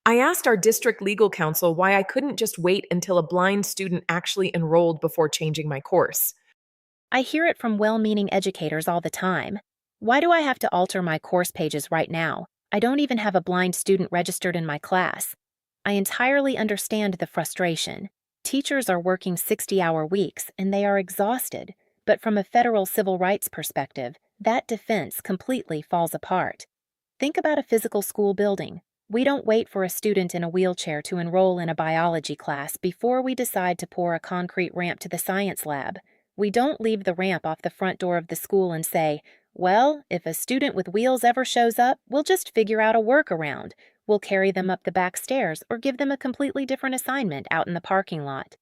I asked our district legal counsel why I couldn't just wait until a blind student actually enrolled before changing my course. I hear it from well-meaning educators all the time. Why do I have to alter my course pages right now? I don't even have a blind student registered in my class. I entirely understand the frustration. Teachers are working 60-hour weeks and they are exhausted, but from a federal civil rights perspective, that defense completely falls apart. Think about a physical school building. We don't wait for a student in a wheelchair to enroll in a biology class before we decide to pour a concrete ramp to the science lab. We don't leave the ramp off the front door of the school and say, well, if a student with wheels ever shows up, we'll just figure out a workaround. We'll carry them up the back stairs or give them a completely different assignment out in the parking lot.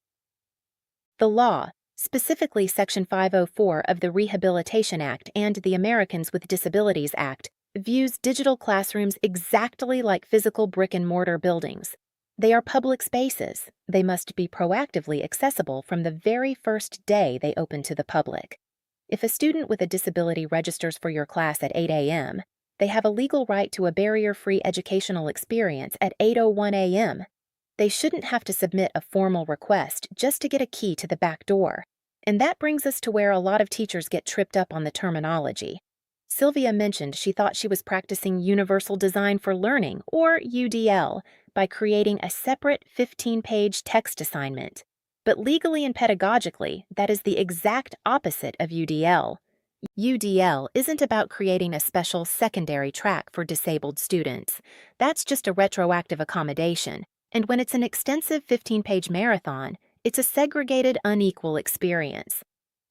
The law, specifically Section 504 of the Rehabilitation Act and the Americans with Disabilities Act, views digital classrooms exactly like physical brick-and-mortar buildings. They are public spaces. They must be proactively accessible from the very first day they open to the public. If a student with a disability registers for your class at 8 a.m., they have a legal right to a barrier-free educational experience at 8:01 a.m. They shouldn't have to submit a formal request just to get a key to the back door. And that brings us to where a lot of teachers get tripped up on the terminology. Sylvia mentioned she thought she was practicing Universal Design for Learning, or UDL, by creating a separate 15-page text assignment. But legally and pedagogically, that is the exact opposite of UDL. UDL isn't about creating a special secondary track for disabled students. That's just a retroactive accommodation. And when it's an extensive 15-page marathon, it's a segregated, unequal experience.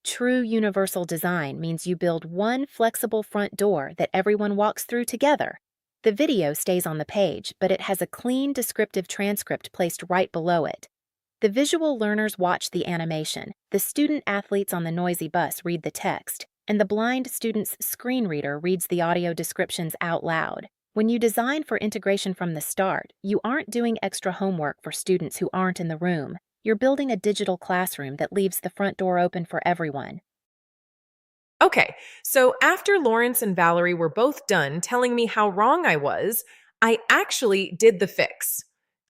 True universal design means you build one flexible front door that everyone walks through together. The video stays on the page, but it has a clean, descriptive transcript placed right below it. The visual learners watch the animation, the student athletes on the noisy bus read the text, and the blind student's screen reader reads the audio descriptions out loud. When you design for integration from the start, you aren't doing extra homework for students who aren't in the room. You're building a digital classroom that leaves the front door open for everyone. Okay, so after Lawrence and Valerie were both done telling me how wrong I was, I actually did the fix.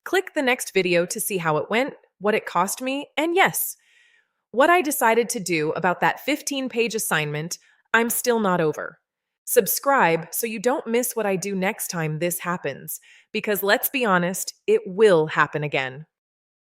Click the next video to see how it went, what it cost me, and yes, what I decided to do about that 15-page assignment, I'm still not over. Subscribe so you don't miss what I do next time this happens, because let's be honest, it will happen again.